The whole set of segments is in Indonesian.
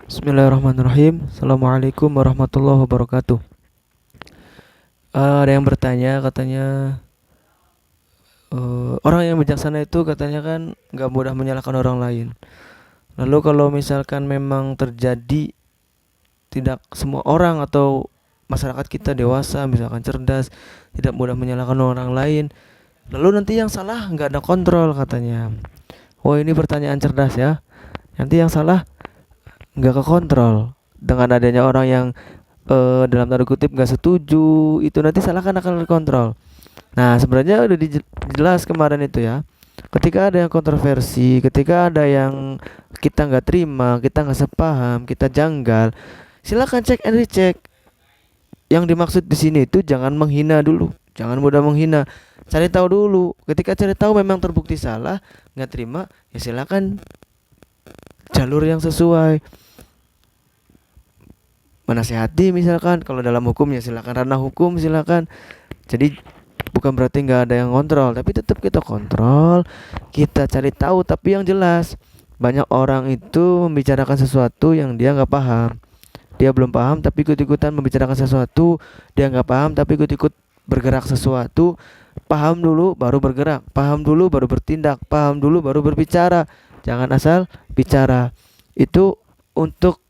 Bismillahirrahmanirrahim. Assalamualaikum warahmatullahi wabarakatuh. Ada yang bertanya, katanya orang yang bijaksana itu katanya kan nggak mudah menyalahkan orang lain. Lalu kalau misalkan memang terjadi, tidak semua orang atau masyarakat kita dewasa, misalkan cerdas, tidak mudah menyalahkan orang lain. Lalu nanti yang salah nggak ada kontrol katanya. Oh, ini pertanyaan cerdas ya. Nanti yang salah nggak ke kontrol dengan adanya orang yang dalam tanda kutip nggak setuju, itu nanti salah kan akan terkontrol. Nah, sebenarnya udah dijelas kemarin itu ya. Ketika ada yang kontroversi, ketika ada yang kita nggak terima, kita nggak sepaham, kita janggal, silakan cek and recheck. Yang dimaksud di sini itu jangan menghina dulu, jangan mudah menghina. Cari tahu dulu. Ketika cari tahu memang terbukti salah, nggak terima, ya silakan jalur yang sesuai. Menasehati misalkan, kalau dalam hukum ya silakan ranah hukum, silakan. Jadi bukan berarti nggak ada yang kontrol, tapi tetap kita kontrol, kita cari tahu. Tapi yang jelas, banyak orang itu membicarakan sesuatu yang dia nggak paham. Dia belum paham tapi ikut-ikutan membicarakan sesuatu. Dia nggak paham tapi ikut-ikut bergerak sesuatu. Paham dulu baru bergerak, paham dulu baru bertindak, paham dulu baru berbicara. Jangan asal bicara. Itu untuk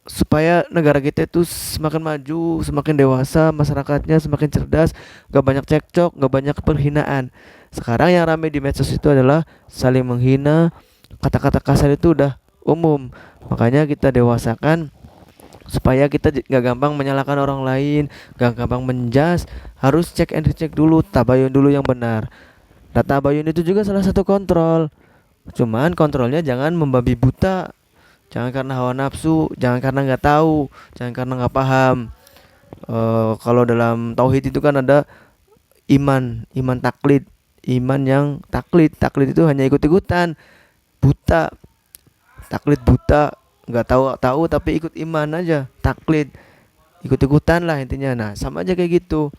supaya negara kita itu semakin maju, semakin dewasa, masyarakatnya semakin cerdas, gak banyak cekcok, gak banyak perhinaan. Sekarang yang ramai di medsos itu adalah saling menghina, kata-kata kasar itu udah umum. Makanya kita dewasakan supaya kita gak gampang menyalahkan orang lain, gak gampang menjas, harus cek and recheck dulu, tabayun dulu yang benar. Nah, tabayun itu juga salah satu kontrol. Cuman kontrolnya jangan membabi buta. Jangan karena hawa nafsu, jangan karena nggak tahu, jangan karena nggak paham. Kalau dalam tauhid itu kan ada iman taklid, iman yang taklid itu hanya ikut-ikutan, buta, taklid buta, nggak tahu tapi ikut iman aja, taklid, ikut-ikutan lah intinya. Nah, sama aja kayak gitu.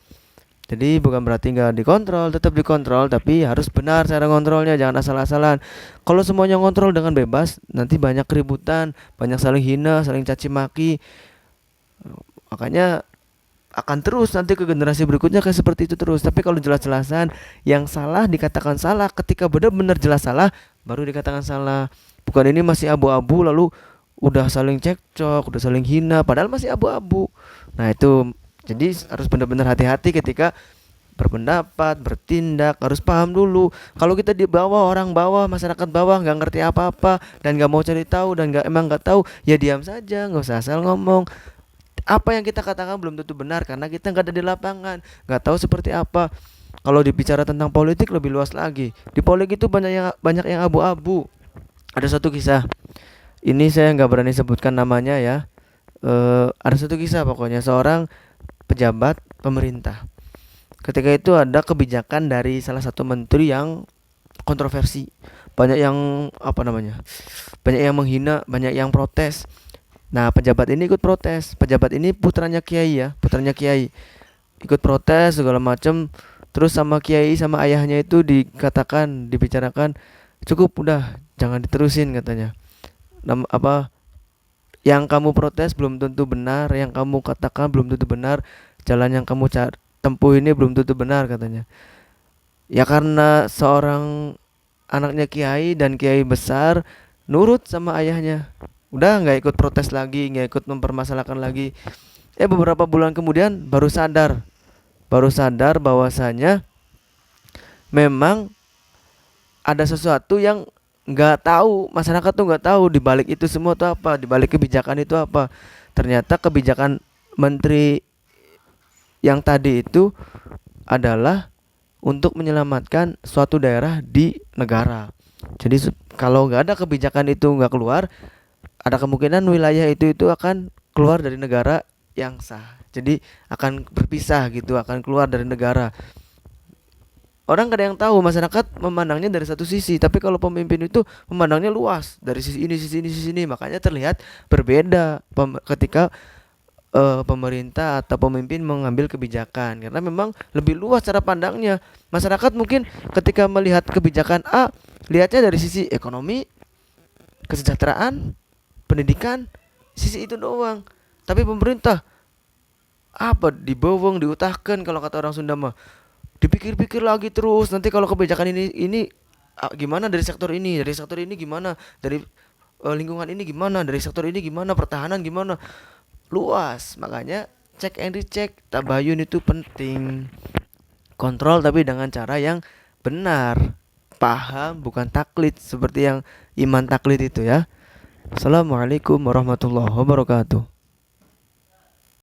Jadi bukan berarti nggak dikontrol, tetap dikontrol, tapi harus benar cara kontrolnya, jangan asal-asalan. Kalau semuanya ngontrol dengan bebas, nanti banyak keributan, banyak saling hina, saling caci maki. Makanya akan terus nanti ke generasi berikutnya kayak seperti itu terus. Tapi kalau jelas-jelasan yang salah dikatakan salah, ketika benar-benar jelas salah, baru dikatakan salah. Bukan ini masih abu-abu lalu udah saling cekcok, udah saling hina, padahal masih abu-abu. Nah itu, jadi harus benar-benar hati-hati ketika berpendapat, bertindak, harus paham dulu. Kalau kita di bawah, orang bawah, masyarakat bawah nggak ngerti apa-apa dan nggak mau cari tahu dan emang nggak tahu, ya diam saja, nggak usah asal ngomong. Apa yang kita katakan belum tentu benar karena kita nggak ada di lapangan, nggak tahu seperti apa. Kalau dibicara tentang politik lebih luas lagi. Di politik itu banyak yang abu-abu. Ada satu kisah. Ini saya nggak berani sebutkan namanya ya. Ada satu kisah pokoknya seorang pejabat pemerintah. Ketika itu ada kebijakan dari salah satu menteri yang kontroversi. Banyak yang apa namanya? Banyak yang menghina, banyak yang protes. Nah, pejabat ini ikut protes. Pejabat ini putranya kiai ya, putranya kiai. Ikut protes segala macam. Terus sama kiai sama ayahnya itu dikatakan, dibicarakan, cukup udah, jangan diterusin katanya. Apa yang kamu protes belum tentu benar, yang kamu katakan belum tentu benar, jalan yang kamu tempuh ini belum tentu benar katanya. Ya karena seorang anaknya kiai dan kiai besar nurut sama ayahnya. Udah nggak ikut protes lagi, nggak ikut mempermasalahkan lagi. Beberapa bulan kemudian baru sadar bahwasanya memang ada sesuatu yang nggak tahu, masyarakat tuh nggak tahu di balik itu semua tuh apa, di balik kebijakan itu apa. Ternyata kebijakan menteri yang tadi itu adalah untuk menyelamatkan suatu daerah di negara. Jadi kalau nggak ada kebijakan itu nggak keluar, ada kemungkinan wilayah itu akan keluar dari negara yang sah. Jadi akan berpisah gitu, akan keluar dari negara. Orang kadang yang tahu, masyarakat memandangnya dari satu sisi, tapi kalau pemimpin itu memandangnya luas dari sisi ini, sisi ini, sisi ini. Makanya terlihat berbeda ketika pemerintah atau pemimpin mengambil kebijakan, karena memang lebih luas cara pandangnya. Masyarakat mungkin ketika melihat kebijakan A, lihatnya dari sisi ekonomi, kesejahteraan, pendidikan sisi itu doang. Tapi pemerintah apa dibawang diutahkan kalau kata orang Sunda mah. Dipikir-pikir lagi terus nanti kalau kebijakan ini gimana dari sektor ini gimana, dari lingkungan ini gimana, dari sektor ini gimana, pertahanan gimana, luas. Makanya cek and recheck tabayun itu penting. Kontrol tapi dengan cara yang benar, paham bukan taklid seperti yang iman taklid itu ya. Assalamualaikum warahmatullahi wabarakatuh.